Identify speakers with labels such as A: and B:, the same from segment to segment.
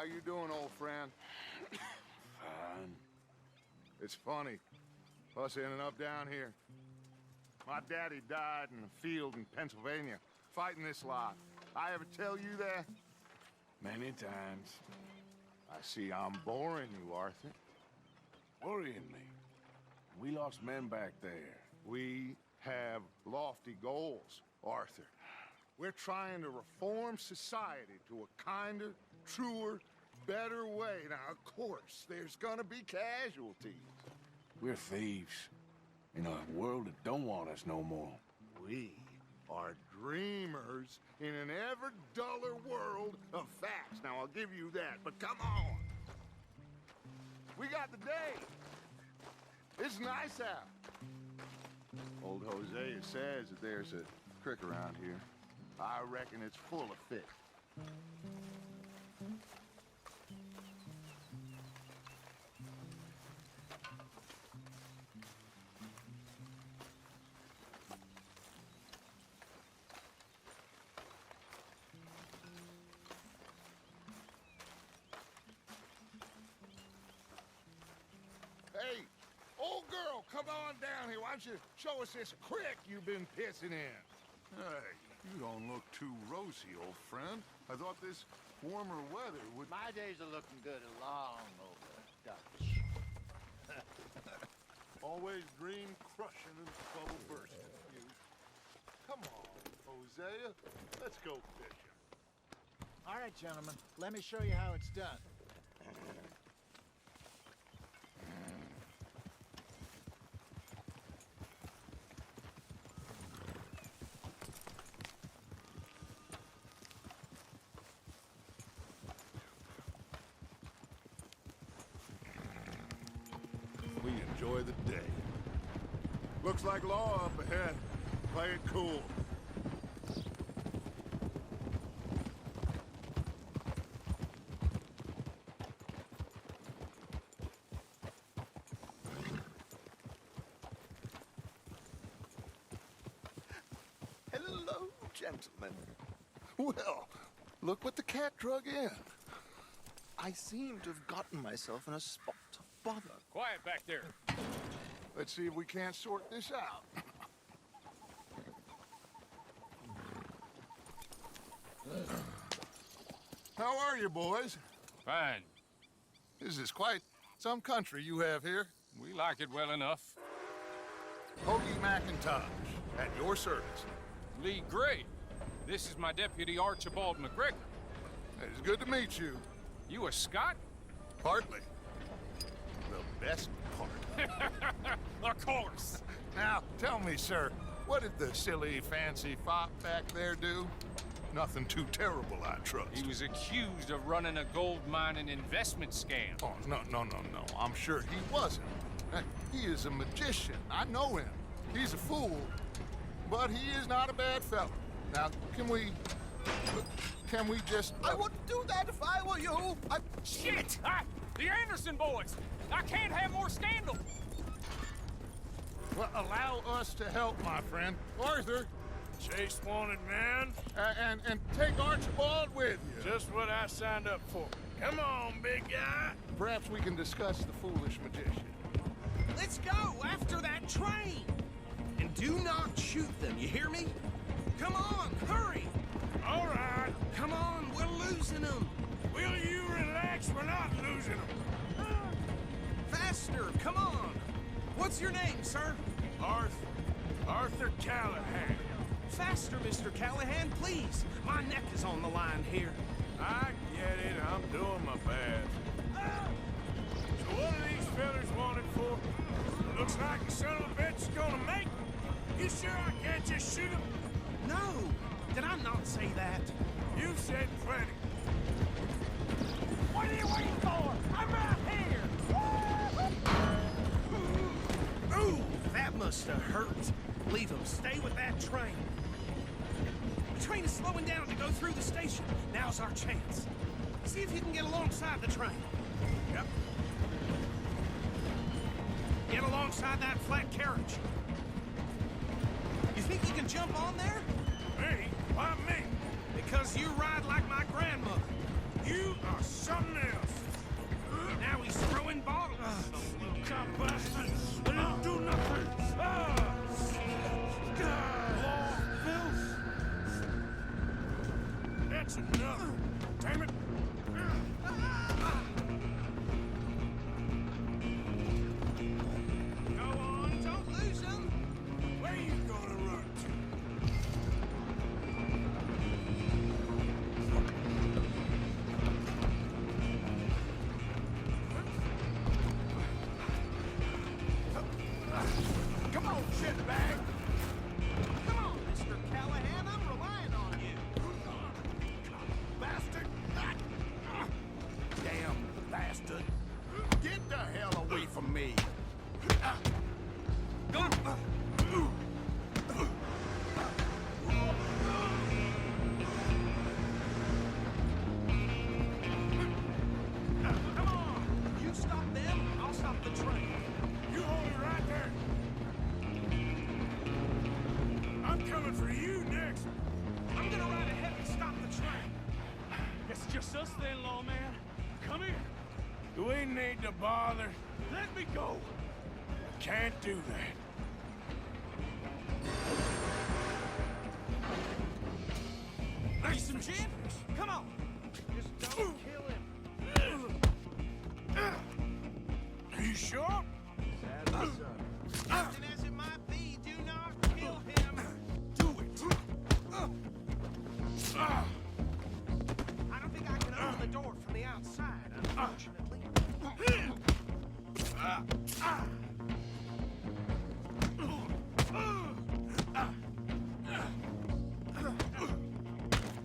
A: How you doing, old friend?
B: Fine.
A: It's funny, us ending up down here. My daddy died in a field in Pennsylvania, fighting this lot. I ever tell you that?
B: Many times.
A: I see I'm boring you, Arthur.
B: Worrying me. We lost men back there.
A: We have lofty goals, Arthur. We're trying to reform society to a kinder, truer, better way. Now, of course, there's gonna be casualties.
B: We're thieves. In a world that don't want us no more.
A: We are dreamers in an ever duller world of facts. Now, I'll give you that, but come on. We got the day. It's nice out. Old Hosea says that there's a creek around here. I reckon it's full of fish. Hey, old girl, come on down here. Why don't you show us this creek you've been pissing in?
C: Hey, you don't look too rosy, old friend. I thought this warmer weather would...
D: My days are looking good along over Dutch.
C: Always dream crushing and trouble bursting. You. Come on, Hosea. Let's go fishing.
D: All right, gentlemen, let me show you how it's done.
C: We enjoy the day. Looks like law up ahead. Play it cool.
A: Hello, gentlemen. Well, look what the cat drug in. I seem to have gotten myself in a spot of bother.
E: Quiet back there.
A: Let's see if we can't sort this out. How are you, boys?
E: Fine.
A: This is quite some country you have here.
E: We like it well enough.
A: Hoagie McIntosh, at your service.
E: Lee Gray. This is my deputy Archibald McGregor.
A: It's good to meet you.
E: You a Scot?
A: Partly. The best part.
E: Of course.
A: Now, tell me, sir, what did the silly, fancy fop back there do? Nothing too terrible, I trust.
E: He was accused of running a gold mining investment scam.
A: Oh, no. I'm sure he wasn't. He is a magician. I know him. He's a fool, but he is not a bad fellow. Now, can we just...
F: I wouldn't do that if I were you.
E: Shit! The Anderson boys! I can't have more scandal!
A: Well, allow us to help, my friend. Arthur,
B: Chase wanted man.
A: and take Archibald with you.
B: Just what I signed up for. Come on, big guy.
A: Perhaps we can discuss the foolish magician.
F: Let's go after that train. And do not shoot them, you hear me? Come on, hurry.
B: All right.
F: Come on, we're losing them.
B: Will you relax? We're not losing them.
F: Faster, come on. What's your name, sir?
B: Arthur Callahan.
F: Faster, Mr. Callahan, please. My neck is on the line here.
B: I get it. I'm doing my best. So what are these fellas wanted for? Looks like the son of a bitch is gonna make them. You sure I can't just shoot him?
F: No, did I not say that?
B: You said plenty.
F: What are you waiting for? I'm right here! Ooh, that must have hurt. Leave him. Stay with that train. The train is slowing down to go through the station. Now's our chance. See if you can get alongside the train.
B: Yep.
F: Get alongside that flat carriage. You think you can jump on there?
B: Me? Why me?
F: Because you ride like my grandmother.
B: You are something else.
F: Now he's throwing bottles.
B: Cop bastard! I didn't do nothing! Law filth! That's enough! Damn it!
F: Go on, don't lose him.
B: Where you gonna run to?
A: Come on, shitbag!
F: Come on, Mr. Callahan, I'm relying on you.
A: Bastard! Damn bastard! Get the hell away from me!
F: Come on, you stop them, I'll stop the train.
B: You hold it right there! I'm coming for you next!
F: I'm gonna ride ahead and stop the train.
E: It's just us then, lawman. Come here.
B: Do we need to bother?
E: Let me go.
B: Can't do that.
F: Need some gin? Come on. Just don't kill him.
B: Are you sure?
F: Often as it might be, do not kill him.
B: Do it!
F: I don't think I can open the door from the outside, unfortunately.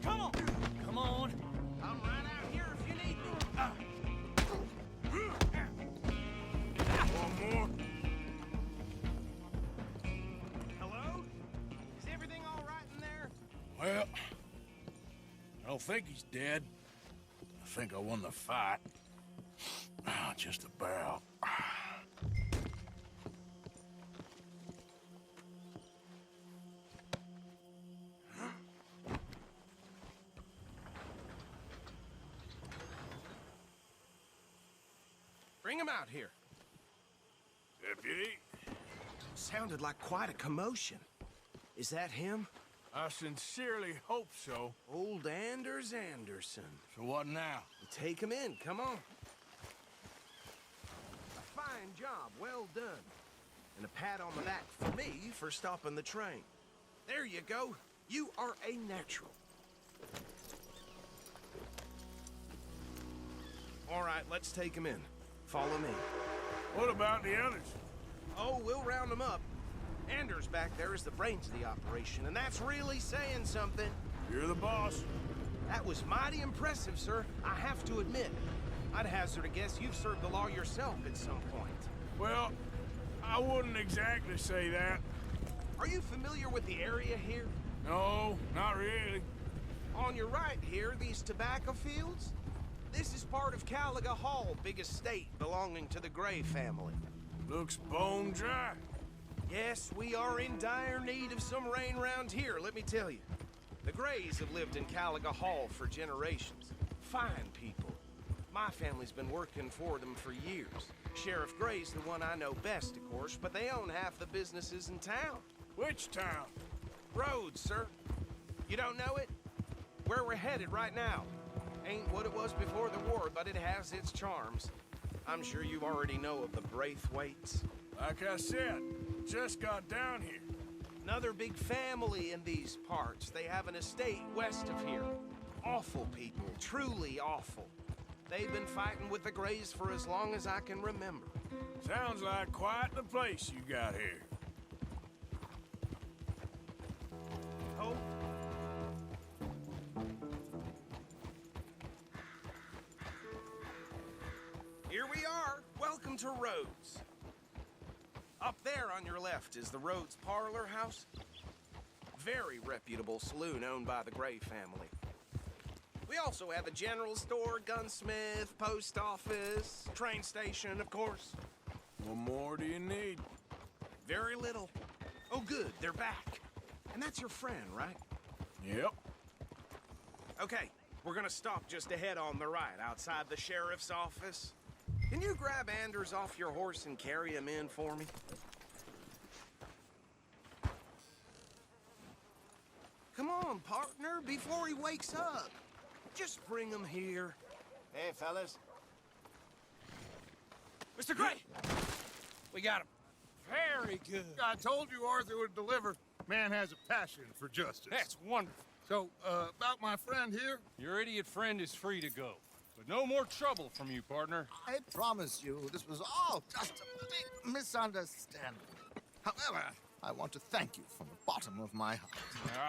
E: Come on. Come on.
F: I'm right out here if you need me.
B: One more.
F: Hello? Is everything all right in there?
B: Well, I don't think he's dead. I think I won the fight. Just about.
F: Bring him out here.
B: Deputy,
F: Sounded like quite a commotion. Is that him?
B: I sincerely hope so.
F: Old Anders Anderson.
B: So what now?
F: Take him in, come on. A fine job, well done. And a pat on the back for me for stopping the train. There you go. You are a natural. All right, let's take him in. Follow me.
B: What about the others?
F: Oh, we'll round them up. Anders back there is the brains of the operation, and that's really saying something.
B: You're the boss.
F: That was mighty impressive, sir. I have to admit. I'd hazard a guess you've served the law yourself at some point.
B: Well, I wouldn't exactly say that.
F: Are you familiar with the area here?
B: No, not really.
F: On your right here, these tobacco fields? This is part of Caliga Hall, big estate belonging to the Gray family.
B: Looks bone dry.
F: Yes, we are in dire need of some rain round here, let me tell you. The Grays have lived in Caliga Hall for generations. Fine people. My family's been working for them for years. Sheriff Gray's the one I know best, of course, but they own half the businesses in town.
B: Which town?
F: Rhodes, sir. You don't know it? Where we're headed right now. Ain't what it was before the war, but it has its charms. I'm sure you already know of the Braithwaites.
B: Like I said, just got down here.
F: Another big family in these parts. They have an estate west of here. Awful people, truly awful. They've been fighting with the Grays for as long as I can remember.
B: Sounds like quite the place you got here.
F: Oh? Here we are. Welcome to Rhodes. Up there on your left is the Rhodes Parlor House. Very reputable saloon owned by the Gray family. We also have a general store, gunsmith, post office, train station, of course.
B: What more do you need?
F: Very little. Oh, good, they're back. And that's your friend, right?
B: Yep.
F: Okay, We're gonna stop just ahead on the right, outside the sheriff's office. Can you grab Anders off your horse and carry him in for me? Come on, partner, before he wakes up. Just bring him here.
D: Hey, fellas.
F: Mr. Gray! We got him.
E: Very good.
C: I told you Arthur would deliver. Man has a passion for justice.
E: That's wonderful.
C: So, about my friend here?
E: Your idiot friend is free to go. But no more trouble from you, partner.
A: I promise you, this was all just a big misunderstanding. However, I want to thank you from the bottom of my heart.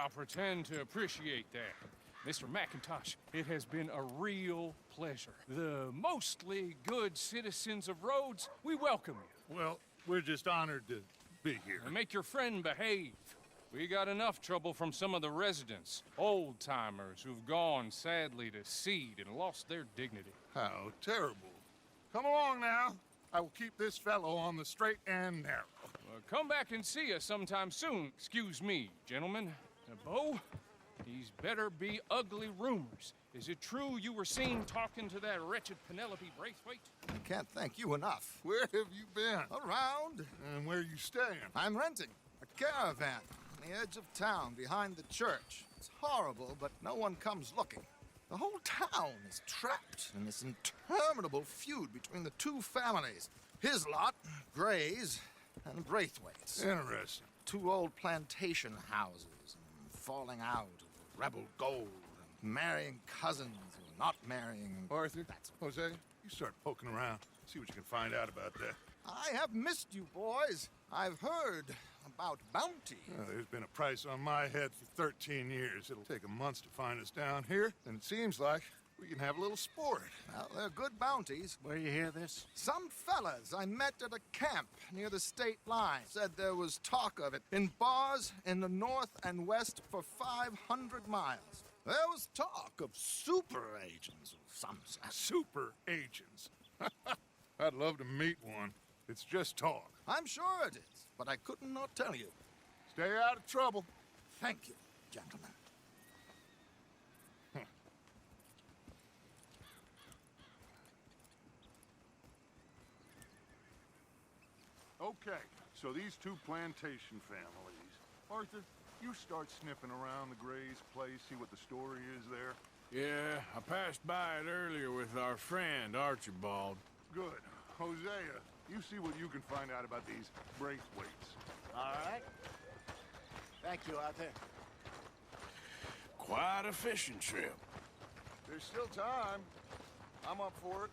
E: I'll pretend to appreciate that. Mr. McIntosh, it has been a real pleasure. The mostly good citizens of Rhodes, we welcome you.
C: Well, we're just honored to be here.
E: And make your friend behave. We got enough trouble from some of the residents, old-timers who've gone, sadly, to seed and lost their dignity.
C: How terrible. Come along now. I will keep this fellow on the straight and narrow.
E: Come back and see us sometime soon. Excuse me, gentlemen. Bo, these better be ugly rumors. Is it true you were seen talking to that wretched Penelope Braithwaite?
A: I can't thank you enough.
C: Where have you been?
A: Around.
C: And where you staying?
A: I'm renting a caravan on the edge of town behind the church. It's horrible, but no one comes looking. The whole town is trapped in this interminable feud between the two families. His lot, Gray's, and Braithwaite's.
C: Interesting.
A: Two old plantation houses, and falling out of rebel gold, and marrying cousins, or not marrying.
C: Arthur, Jose, you start poking around. See what you can find out about that.
A: I have missed you, boys. I've heard about bounty.
C: There's been a price on my head for 13 years. It'll take a month to find us down here, and it seems like we can have a little sport.
A: Well, they're good bounties.
D: Where you hear this?
A: Some fellas I met at a camp near the state line said there was talk of it in bars in the north and west for 500 miles. There was talk of super agents of some sort.
C: Super agents. I'd love to meet one. It's just talk.
A: I'm sure it is, but I could not tell you.
C: Stay out of trouble.
A: Thank you, gentlemen.
C: Okay, so these two plantation families. Arthur, you start sniffing around the Gray's place, see what the story is there.
B: Yeah, I passed by it earlier with our friend, Archibald.
C: Good. Hosea, you see what you can find out about these Braithwaites.
D: All right. Thank you, Arthur.
B: Quite a fishing trip.
C: There's still time. I'm up for it.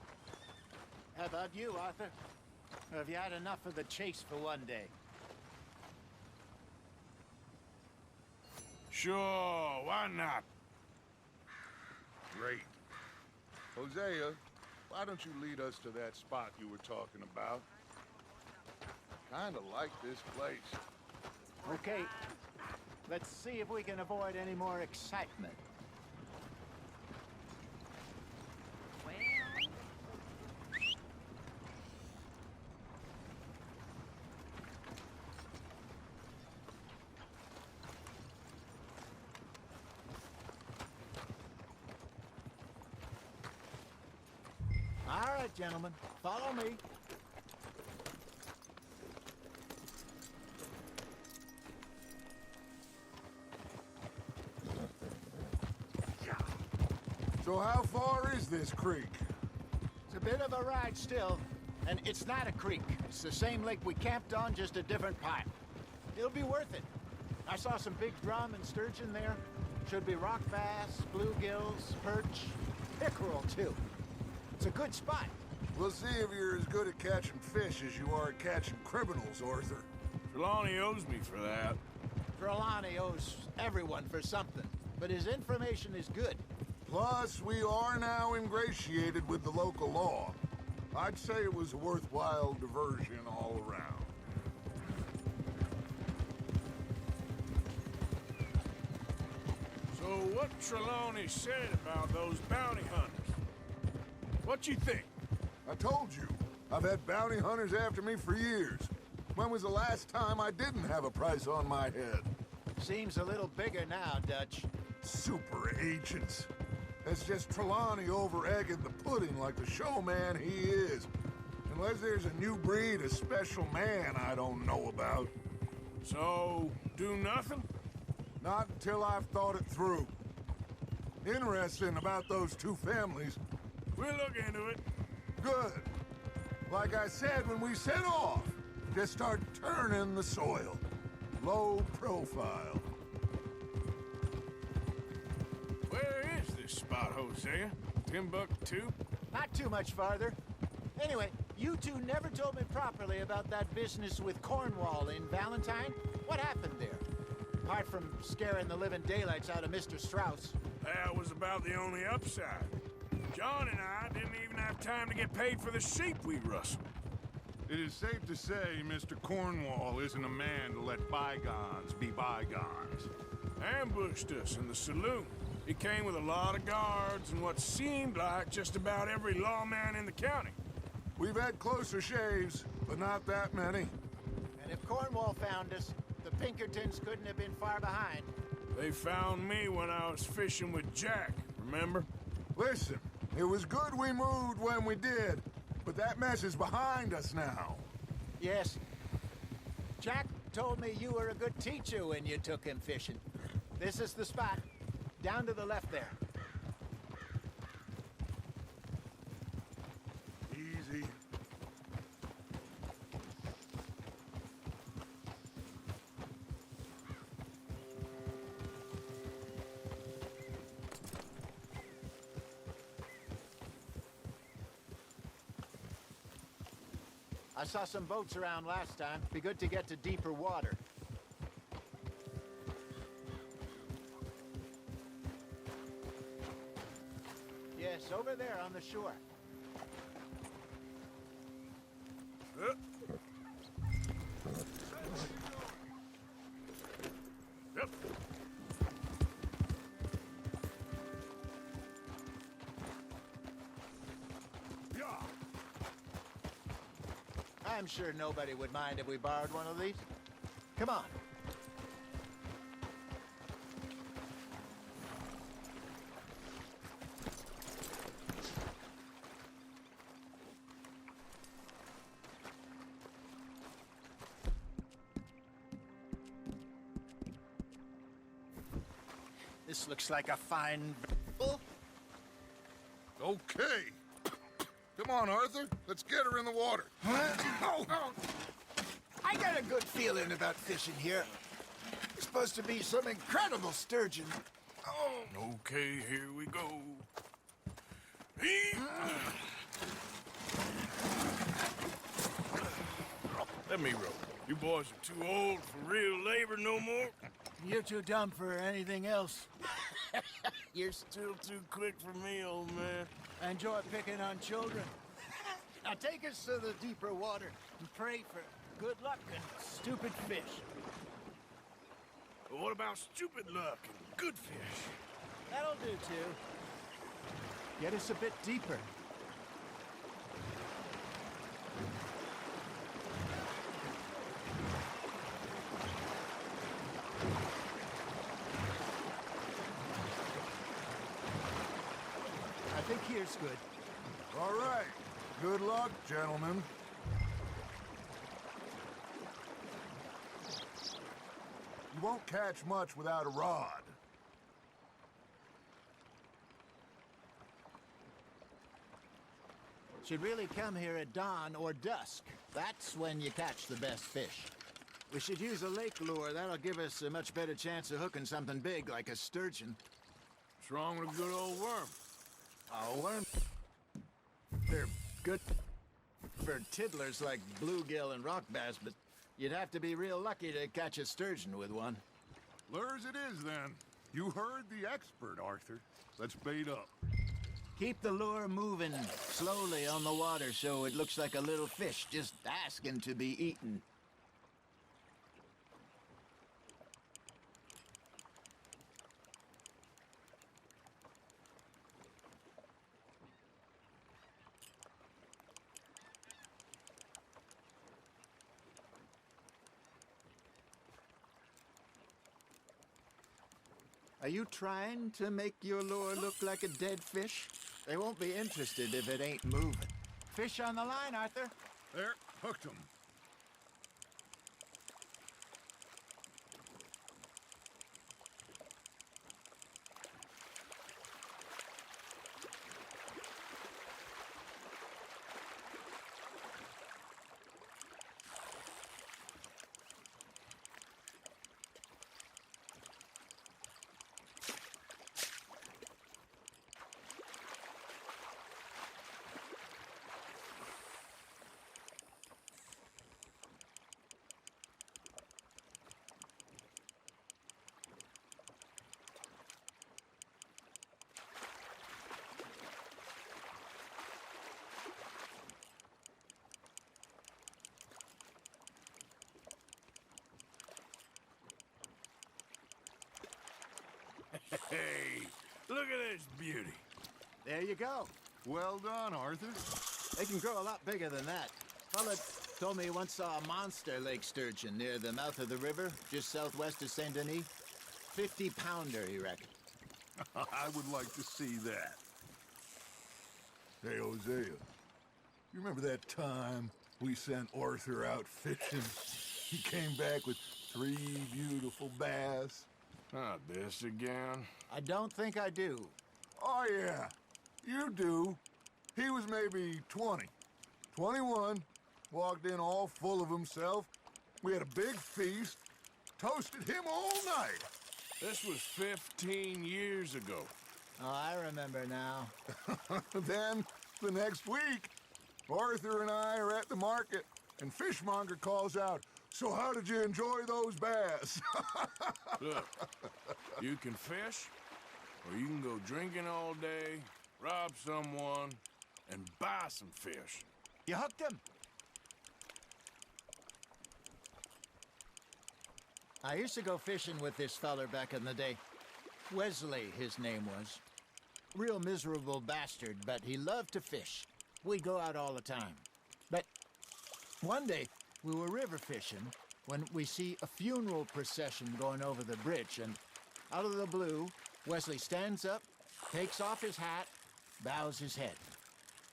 D: How about you, Arthur? Or have you had enough of the chase for one day?
B: Sure, why not?
C: Great. Hosea, why don't you lead us to that spot you were talking about? Kinda like this place.
D: Okay. Let's see if we can avoid any more excitement. All right, gentlemen, follow me.
C: So how far is this creek?
D: It's a bit of a ride still, and it's not a creek. It's the same lake we camped on, just a different pipe. It'll be worth it. I saw some big drum and sturgeon there. Should be rock bass, bluegills, perch, pickerel too. It's a good spot.
C: We'll see if you're as good at catching fish as you are at catching criminals, Arthur.
B: Trelawney owes me for that.
D: Trelawney owes everyone for something, but his information is good.
C: Plus, we are now ingratiated with the local law. I'd say it was a worthwhile diversion all around.
B: So what Trelawney said about those bounty hunters? What you think?
C: I told you, I've had bounty hunters after me for years. When was the last time I didn't have a price on my head?
D: Seems a little bigger now, Dutch.
C: Super agents. That's just Trelawney over-egging the pudding like the showman he is. Unless there's a new breed of special man I don't know about.
B: So, do nothing?
C: Not until I've thought it through. Interesting about those two families.
B: We'll look into it.
C: Good. Like I said when we set off, just start turning the soil. Low profile.
B: Where is this spot, Hosea? Timbuktu?
D: Not too much farther. Anyway, you two never told me properly about that business with Cornwall in Valentine. What happened there? Apart from scaring the living daylights out of Mr. Strauss.
B: That was about the only upside. John and I didn't even have time to get paid for the sheep we rustled.
C: It is safe to say Mr. Cornwall isn't a man to let bygones be bygones.
B: Ambushed us in the saloon. He came with a lot of guards and what seemed like just about every lawman in the county.
C: We've had closer shaves, but not that many.
D: And if Cornwall found us, the Pinkertons couldn't have been far behind.
B: They found me when I was fishing with Jack, remember?
C: Listen, it was good we moved when we did, but that mess is behind us now.
D: Yes. Jack told me you were a good teacher when you took him fishing. This is the spot. Down to the left there.
C: Easy.
D: I saw some boats around last time. Be good to get to deeper water. Yes, over there on the shore.
B: Yep.
D: I'm sure nobody would mind if we borrowed one of these. Come on. This looks like a fine vessel.
C: Okay. Come on, Arthur. Let's get her in the water.
D: Oh. I got a good feeling about fishing here. It's supposed to be some incredible sturgeon. Oh.
B: Okay, here we go. Let me row. You boys are too old for real labor no more.
D: You're too dumb for anything else.
B: You're still too quick for me, old man.
D: I enjoy picking on children. Now take us to the deeper water and pray for good luck and stupid fish.
B: But what about stupid luck and good fish?
D: That'll do, too. Get us a bit deeper. I think here's good.
C: All right. Good luck, gentlemen. You won't catch much without a rod.
D: Should really come here at dawn or dusk. That's when you catch the best fish. We should use a lake lure. That'll give us a much better chance of hooking something big like a sturgeon.
B: What's wrong with a good old worm?
D: Oh, worms. They're good for tiddlers like bluegill and rock bass, but you'd have to be real lucky to catch a sturgeon with one.
C: Lures it is, then. You heard the expert, Arthur. Let's bait up.
D: Keep the lure moving slowly on the water so it looks like a little fish just asking to be eaten. Are you trying to make your lure look like a dead fish? They won't be interested if it ain't moving. Fish on the line, Arthur.
C: There, hooked him.
B: Hey, look at this beauty.
D: There you go.
C: Well done, Arthur.
D: They can grow a lot bigger than that. Fella told me he once saw a monster lake sturgeon near the mouth of the river, just southwest of Saint Denis. 50-pounder, he reckoned.
C: I would like to see that. Hey, Hosea, you remember that time we sent Arthur out fishing? He came back with 3 beautiful bass.
B: Not this again.
D: I don't think I do.
C: Oh, yeah, you do. He was maybe 20, 21, walked in all full of himself. We had a big feast, toasted him all night.
B: This was 15 years ago.
D: Oh, I remember now.
C: Then, the next week, Arthur and I are at the market, and Fishmonger calls out, "So how did you enjoy those bass?"
B: Look, you can fish, or you can go drinking all day, rob someone, and buy some fish.
D: You hooked him. I used to go fishing with this feller back in the day. Wesley, his name was. Real miserable bastard, but he loved to fish. We'd go out all the time. But one day, we were river fishing when we see a funeral procession going over the bridge, and out of the blue, Wesley stands up, takes off his hat, bows his head.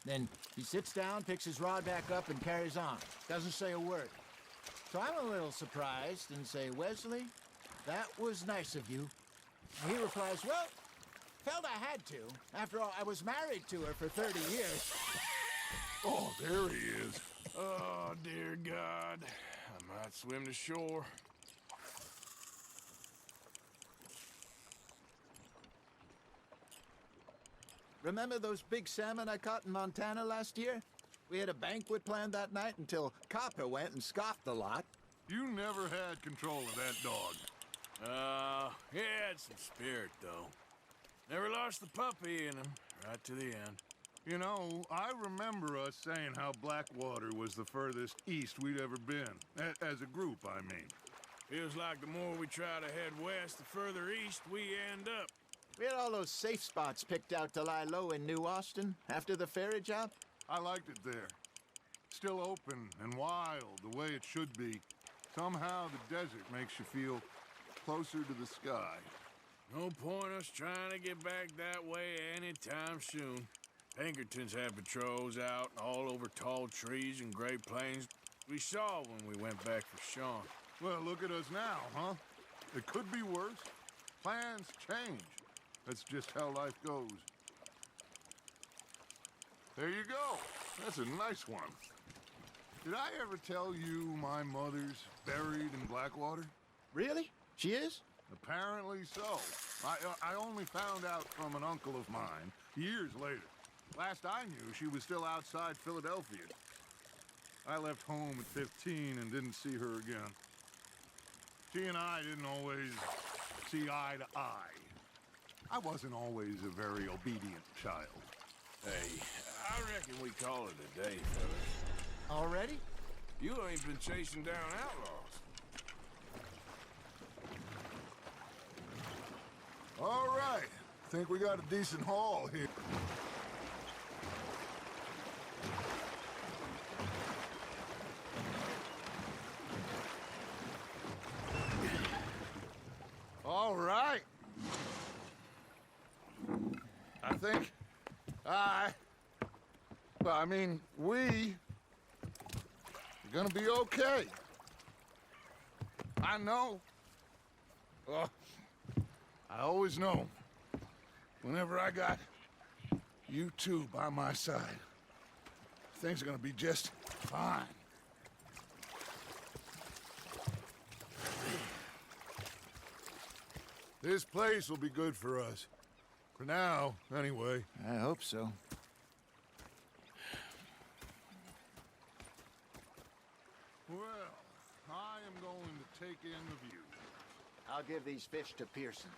D: Then he sits down, picks his rod back up, and carries on. Doesn't say a word. So I'm a little surprised and say, "Wesley, that was nice of you." And he replies, "Well, felt I had to. After all, I was married to her for 30 years.
C: Oh, there he is.
B: Oh, dear God. I might swim to shore.
D: Remember those big salmon I caught in Montana last year? We had a banquet planned that night until Copper went and scoffed the lot.
C: You never had control of that dog.
B: He had some spirit, though. Never lost the puppy in him, right to the end.
C: You know, I remember us saying how Blackwater was the furthest east we'd ever been. As a group, I mean.
B: Feels like the more we try to head west, the further east we end up.
D: We had all those safe spots picked out to lie low in New Austin after the ferry job.
C: I liked it there. Still open and wild, the way it should be. Somehow the desert makes you feel closer to the sky.
B: No point us trying to get back that way anytime soon. Pinkertons had patrols out all over tall trees and Great Plains. We saw when we went back for Sean.
C: Well, look at us now, huh? It could be worse. Plans change. That's just how life goes. There you go. That's a nice one. Did I ever tell you my mother's buried in Blackwater?
D: Really? She is?
C: Apparently so. I only found out from an uncle of mine years later. Last I knew, she was still outside Philadelphia. I left home at 15 and didn't see her again. She and I didn't always see eye to eye. I wasn't always a very obedient child.
B: Hey, I reckon we call it a day, fellas.
D: Already?
B: You ain't been chasing down outlaws.
C: All right. Think we got a decent haul here. All right. think well, I mean, we are gonna be okay. I know. Oh, I always know. Whenever I got you two by my side, things are gonna be just fine. This place will be good for us. For now, anyway.
D: I hope so.
C: Well, I am going to take in the view.
D: I'll give these fish to Pearson.